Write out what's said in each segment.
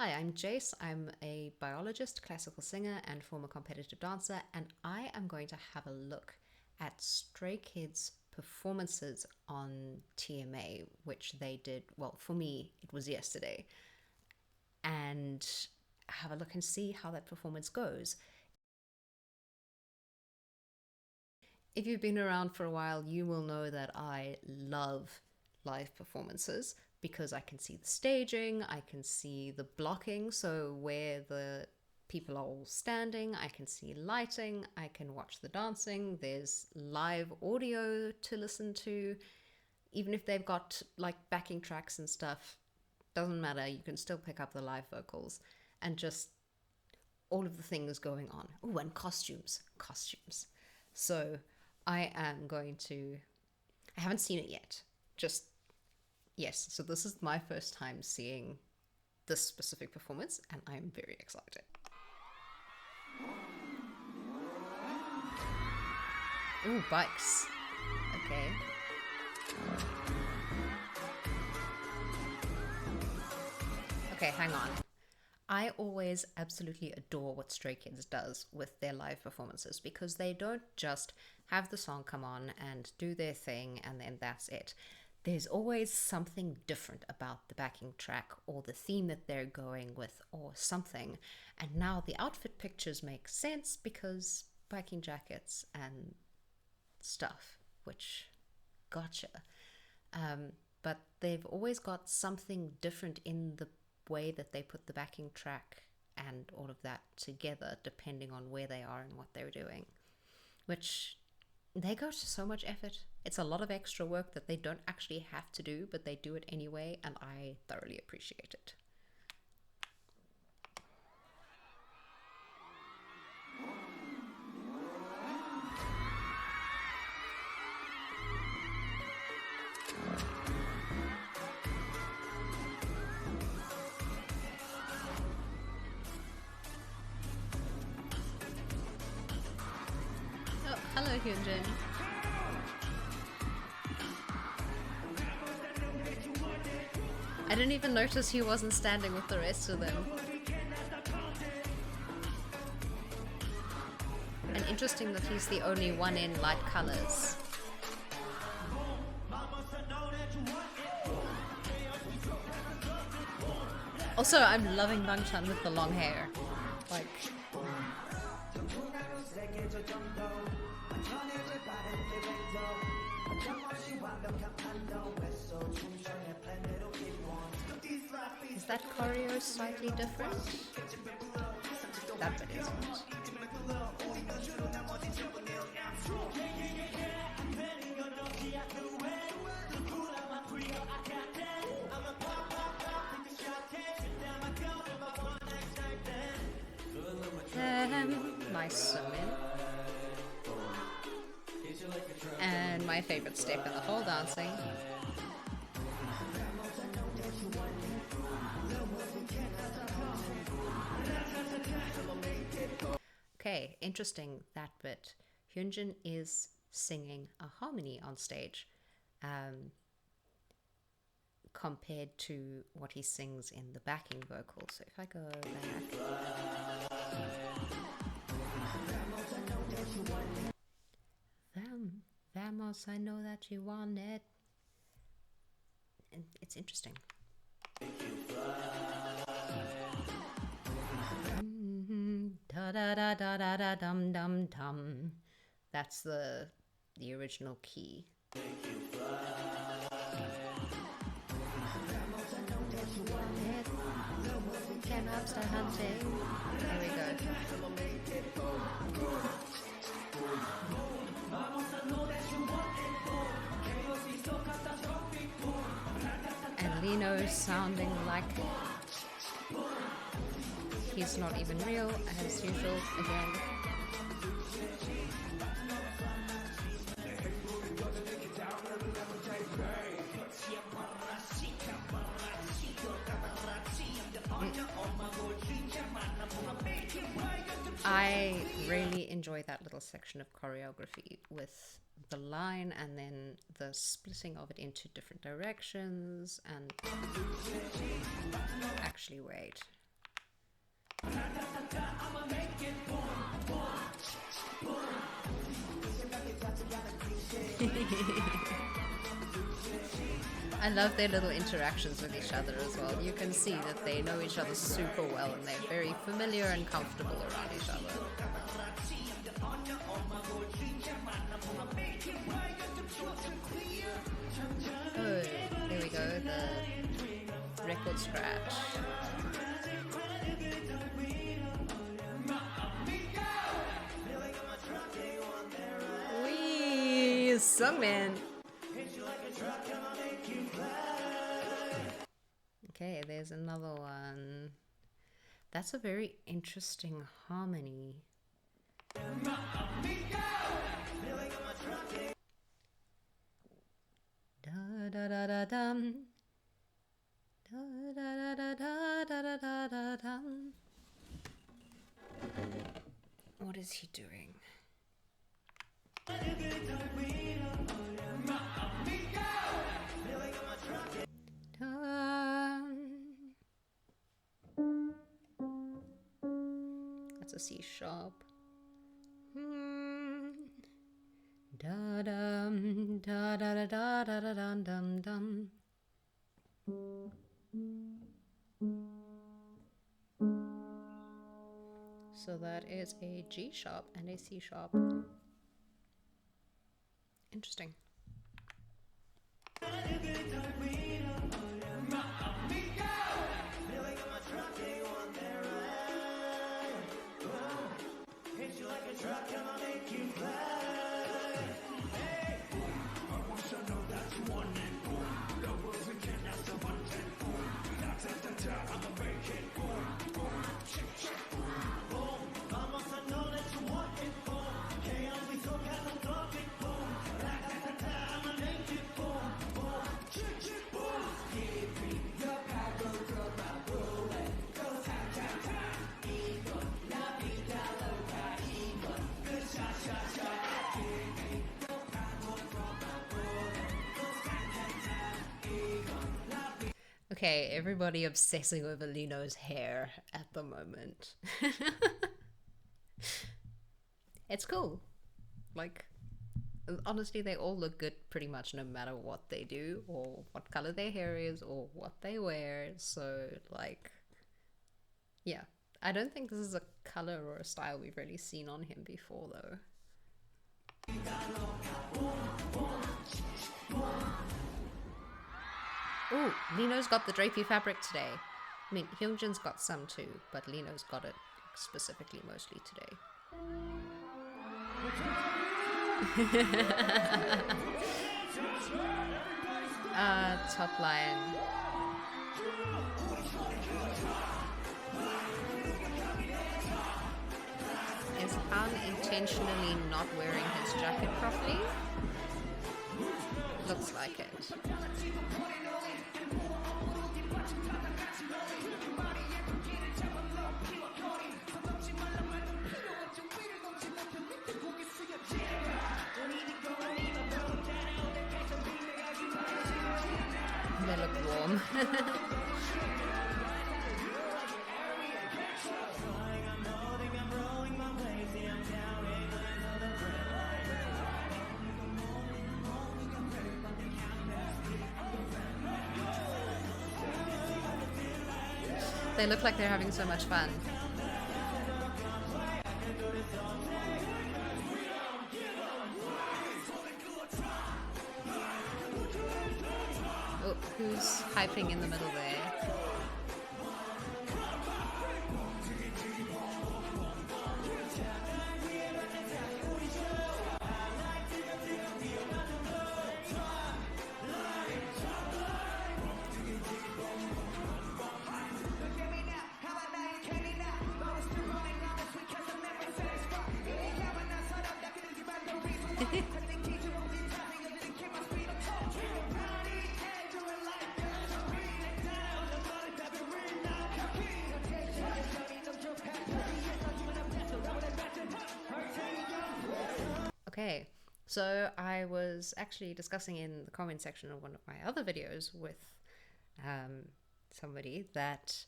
Hi, I'm Jace. I'm a biologist, classical singer, and former competitive dancer, and I am going to have a look at Stray Kids' performances on TMA, which they did, well, for me, it was yesterday, and have a look and see how that performance goes. If you've been around for a while, you will know that I love live performances because I can see the staging, I can see the blocking, so where the people are all standing, I can see lighting, I can watch the dancing, there's live audio to listen to. Even if they've got like backing tracks and stuff, doesn't matter, you can still pick up the live vocals and just all of the things going on. Oh, and costumes. So I am going to, I haven't seen it yet. Just, yes. So this is my first time seeing this specific performance, and I'm very excited. Ooh, bikes. Okay. Okay, hang on. I always absolutely adore what Stray Kids does with their live performances because they don't just have the song come on and do their thing and then that's it. There's always something different about the backing track or the theme that they're going with or something. And now the outfit pictures make sense because biking jackets and stuff, which gotcha. But they've always got something different in the way that they put the backing track and all of that together depending on where they are and what they're doing, which they go to so much effort. It's a lot of extra work that they don't actually have to do, but they do it anyway, and I thoroughly appreciate it. Oh, hello, Hyunjin. I didn't even notice he wasn't standing with the rest of them. And interesting that he's the only one in light colors. Also, I'm loving Bangchan with the long hair. Like, is that choreo slightly different? That bit isn't. Nice summon. And my favorite step in the whole dancing. Okay, interesting that bit. Hyunjin is singing a harmony on stage compared to what he sings in the backing vocals. So if I go back... Vamos, I know that you want it. And it's interesting. Da da da da da da dum dum dum. That's the original key. Can I start hunting? There we go. And Lino sounding like he's not even real, as usual, again. I really enjoy that little section of choreography with the line and then the splitting of it into different directions and actually wait. I love their little interactions with each other as well. You can see that they know each other super well and they're very familiar and comfortable around each other. Oh, there we go, the record scratch. Wee, sungman. Okay, there's another one. That's a very interesting harmony. Da da da da dum. Da da da da da da da da dum. What is he doing? That's a C sharp. Da dum da da da da da da dum dum dum. So that is a G sharp and a C sharp. Interesting. Okay, everybody obsessing over Lino's hair at the moment. It's cool. Like, honestly, they all look good pretty much no matter what they do or what color their hair is or what they wear. So, like, yeah. I don't think this is a color or a style we've really seen on him before, though. Ooh, Lino's got the drapey fabric today. I mean, Hyungjin's got some too, but Lino's got it specifically mostly today. Top line. Is Han intentionally not wearing his jacket properly? Looks like it. They look warm. They look like they're having so much fun. Oh, who's hyping in the middle there? Okay, so I was actually discussing in the comment section of one of my other videos with somebody that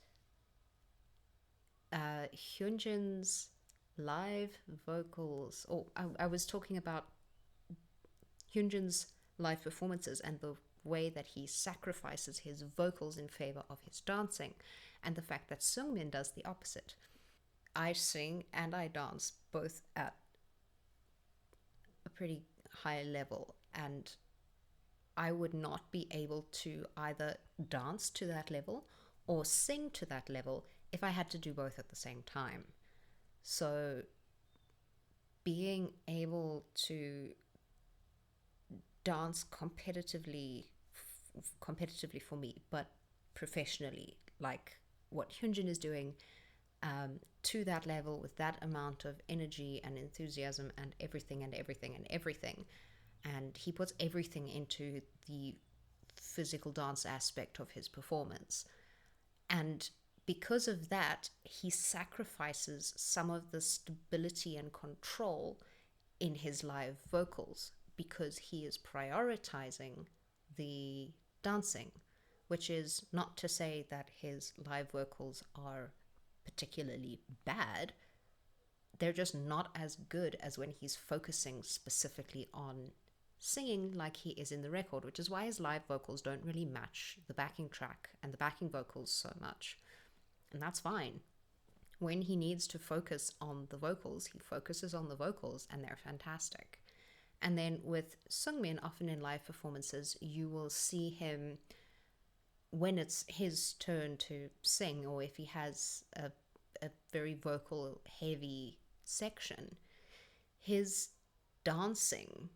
Hyunjin's live vocals, or I was talking about Hyunjin's live performances and the way that he sacrifices his vocals in favor of his dancing, and the fact that Seungmin does the opposite. I sing and I dance both at a pretty high level, and I would not be able to either dance to that level or sing to that level if I had to do both at the same time. So being able to dance competitively for me, but professionally, like what Hyunjin is doing, to that level with that amount of energy and enthusiasm and everything and everything and everything. And he puts everything into the physical dance aspect of his performance. And because of that, he sacrifices some of the stability and control in his live vocals because he is prioritizing the dancing, which is not to say that his live vocals are particularly bad. They're just not as good as when he's focusing specifically on singing like he is in the record, which is why his live vocals don't really match the backing track and the backing vocals so much. And that's fine. When he needs to focus on the vocals, he focuses on the vocals, and they're fantastic. And then with Seungmin, often in live performances, you will see him, when it's his turn to sing, or if he has a very vocal heavy section, his dancing,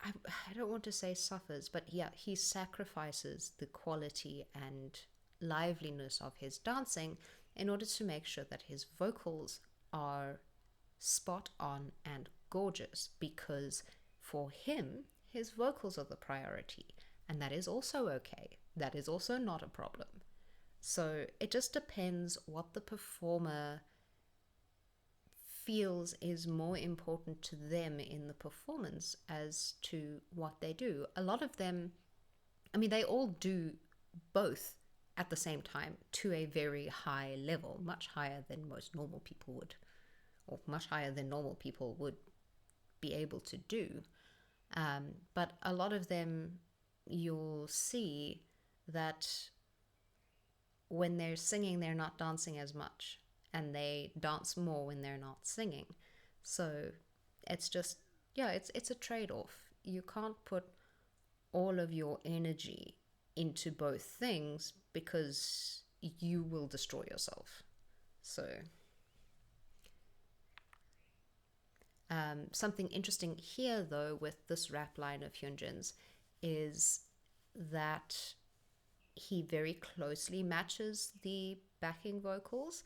I don't want to say suffers, but yeah, he sacrifices the quality and liveliness of his dancing in order to make sure that his vocals are spot on and gorgeous, because for him, his vocals are the priority, and that is also okay. That is also not a problem. So it just depends what the performer feels is more important to them in the performance as to what they do. A lot of them, I mean, they all do both at the same time to a very high level, much higher than most normal people would, or much higher than normal people would be able to do. But a lot of them, you'll see that when they're singing, they're not dancing as much, and they dance more when they're not singing. So it's just, yeah, it's a trade-off. You can't put all of your energy into both things because you will destroy yourself. So something interesting here, though, with this rap line of Hyunjin's is that he very closely matches the backing vocals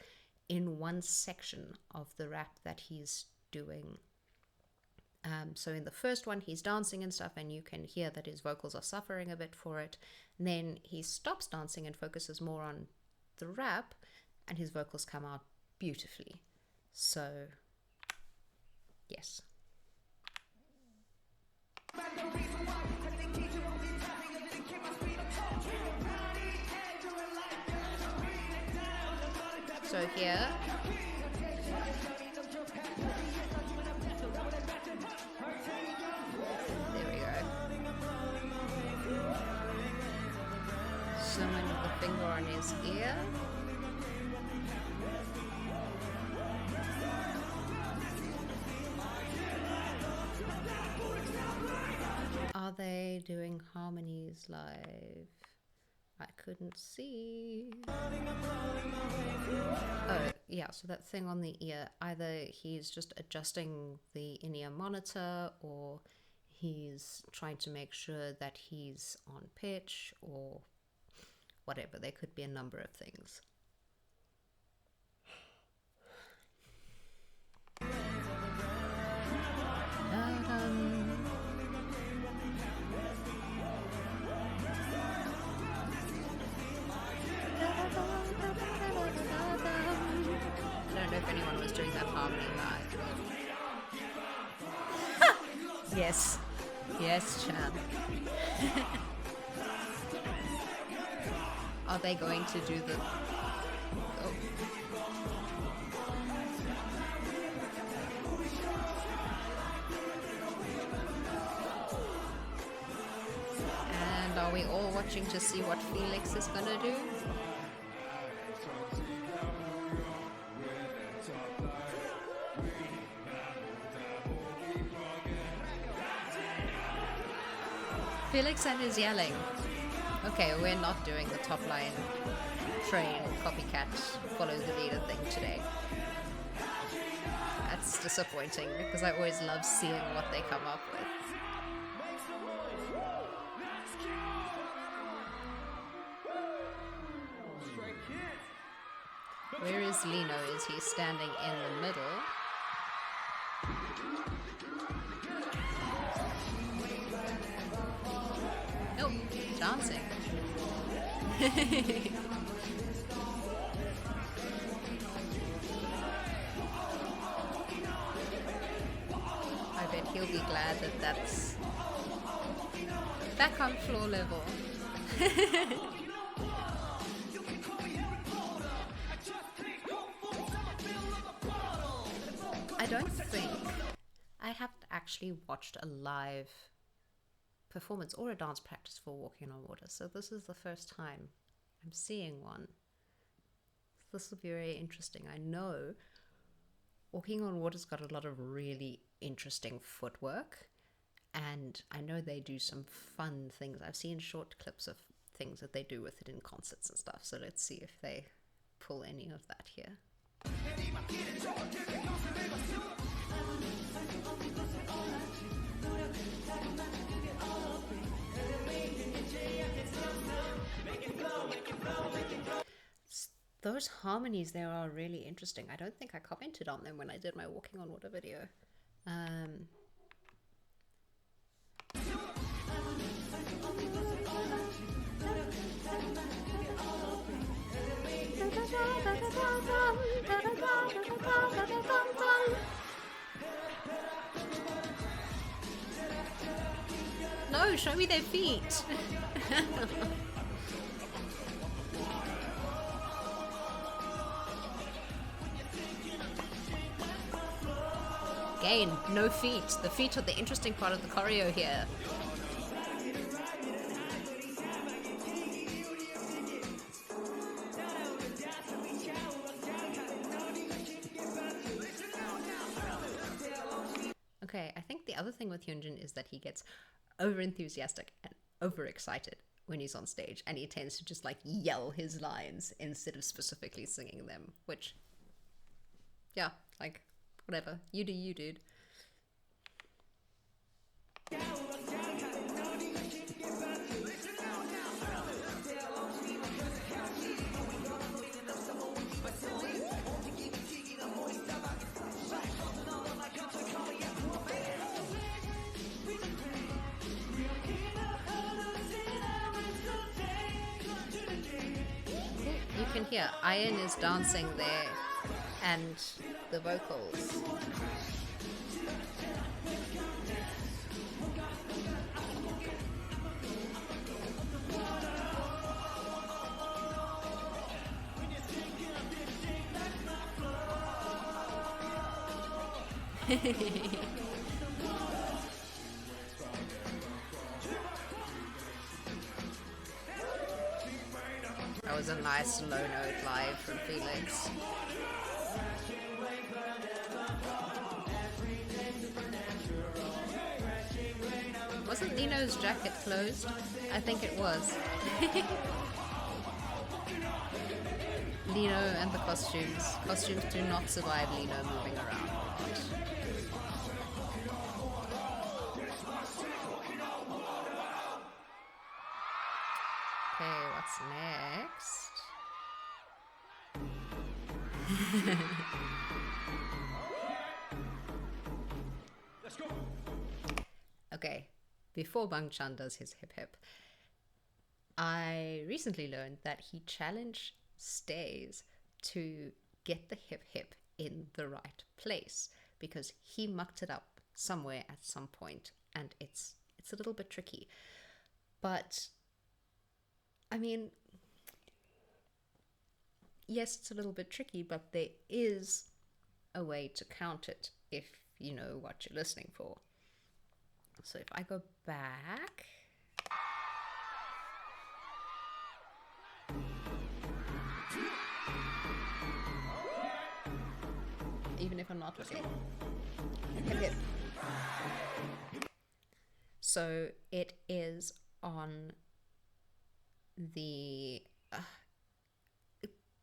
in one section of the rap that he's doing. So in the first one, he's dancing and stuff, and you can hear that his vocals are suffering a bit for it. And then he stops dancing and focuses more on the rap, and his vocals come out beautifully. So, yes. So here, there we go. Someone with the finger on his ear. Are they doing harmonies live? I couldn't see. Oh, yeah, so that thing on the ear, either he's just adjusting the in-ear monitor, or he's trying to make sure that he's on pitch, or whatever. There could be a number of things. I don't know if anyone was doing that harmony live. Yes. Yes, Chan. Are they going to do the... Oh. watching to see what Felix is gonna do. Felix and his yelling. Okay, we're not doing the top line train, copycat, follow the leader thing today. That's disappointing because I always love seeing what they come up with. Where is Lino? Is he standing in the middle? Nope, dancing. I bet he'll be glad that that's back on floor level. I don't think I haven't actually watched a live performance or a dance practice for Walking on Water, so this is the first time I'm seeing one. This will be very interesting. I know Walking on Water's got a lot of really interesting footwork, and I know they do some fun things. I've seen short clips of things that they do with it in concerts and stuff, so let's see if they pull any of that here. Those harmonies there are really interesting. I don't think I commented on them when I did my Walking on Water video. No, show me their feet. Again, no feet. The feet are the interesting part of the choreo here. Okay, I think the other thing with Hyunjin is that he gets over-enthusiastic and overexcited when he's on stage, and he tends to just like yell his lines instead of specifically singing them, which, yeah, like, whatever. You do you, dude. You can hear Ian is dancing there and the vocals. That was a nice low note live from Felix. Wasn't Lino's jacket closed? I think it was. Lino and the costumes. Costumes do not survive Lino moving around. Okay, what's next? Let's go. Okay, before Bang Chan does his hip hip, I recently learned that he challenged Stays to get the hip hip in the right place because he mucked it up somewhere at some point, and it's a little bit tricky. But I mean, yes, it's a little bit tricky, but there is a way to count it if you know what you're listening for. So if I go back, even if I'm not looking. Hip hip. So it is on the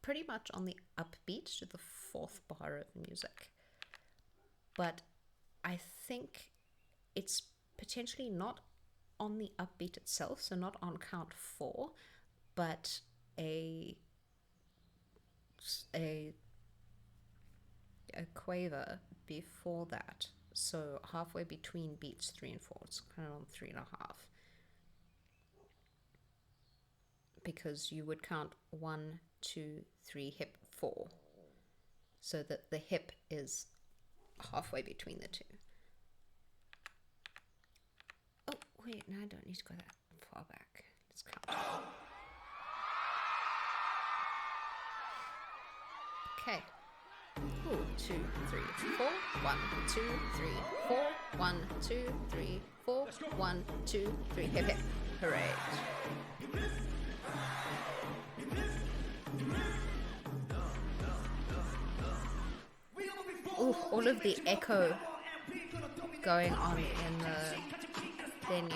pretty much on the upbeat to the fourth bar of music, but I think it's potentially not on the upbeat itself, so not on count 4, but a quaver before that, so halfway between beats 3 and 4. It's kind of on 3.5, because you would count 1, 2, 3, hip, 4, so that the hip is halfway between the two. Oh wait, no, I don't need to go that far back. Let's count. Okay. 2, 3, 4. 1, 2, 3, 4. 1, 2, 3, 4. 1, 2, 3. Hip hip. Hooray. Ooh, all of the echo going on in the venue.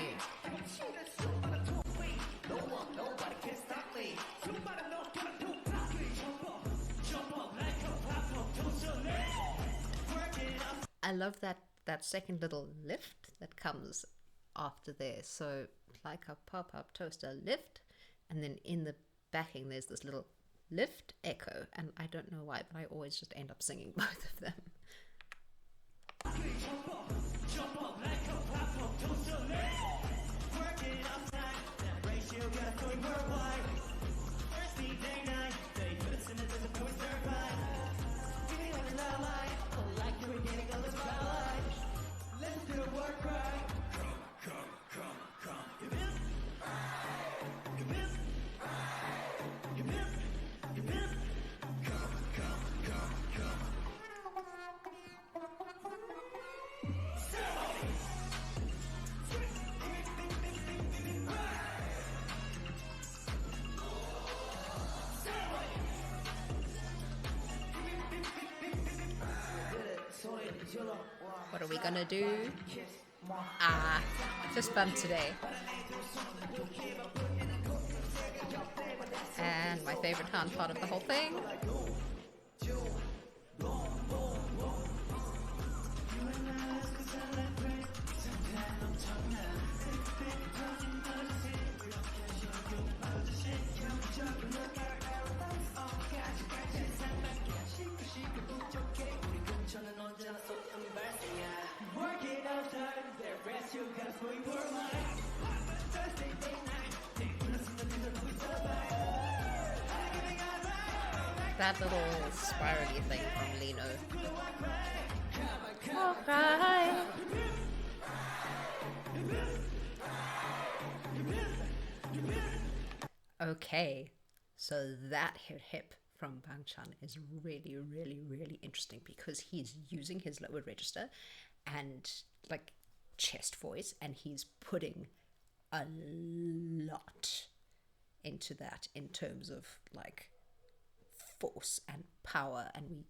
I love that second little lift that comes after there. So like a pop-up toaster lift, and then in the backing there's this little lift echo, and I don't know why, but I always just end up singing both of them. What are we gonna do? Just fun today. And my favorite hand part of the whole thing. That little spirally thing from Lino. Alright. Okay, so that hip from Bang Chan is really, really, really interesting, because he's using his lower register and like chest voice, and he's putting a lot into that in terms of like force and power, and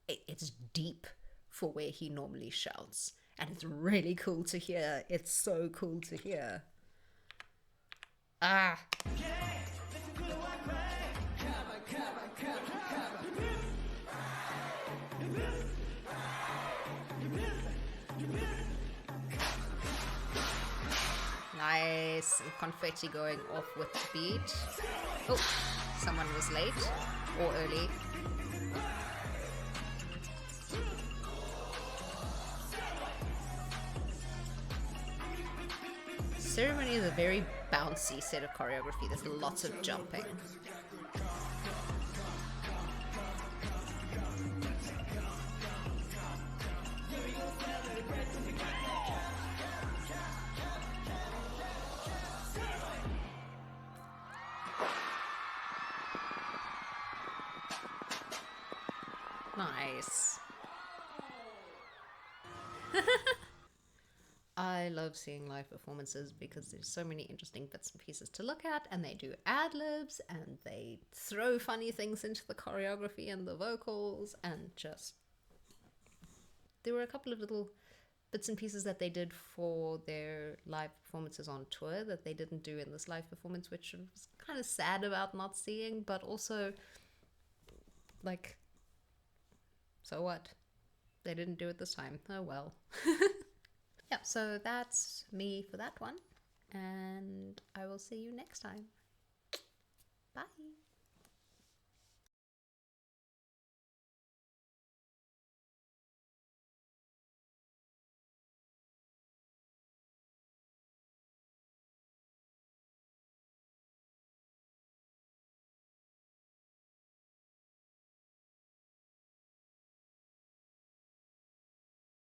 it's deep for where he normally shouts, and it's really cool to hear. It's so cool to hear. Nice. And confetti going off with the beat. Oh, someone was late or early. Ceremony is a very bouncy set of choreography. There's lots of jumping. Nice. I love seeing live performances because there's so many interesting bits and pieces to look at, and they do ad-libs and they throw funny things into the choreography and the vocals, and just there were a couple of little bits and pieces that they did for their live performances on tour that they didn't do in this live performance, which I was kind of sad about not seeing, but also, like, so what? They didn't do it this time. Oh well. Yeah, so that's me for that one, and I will see you next time.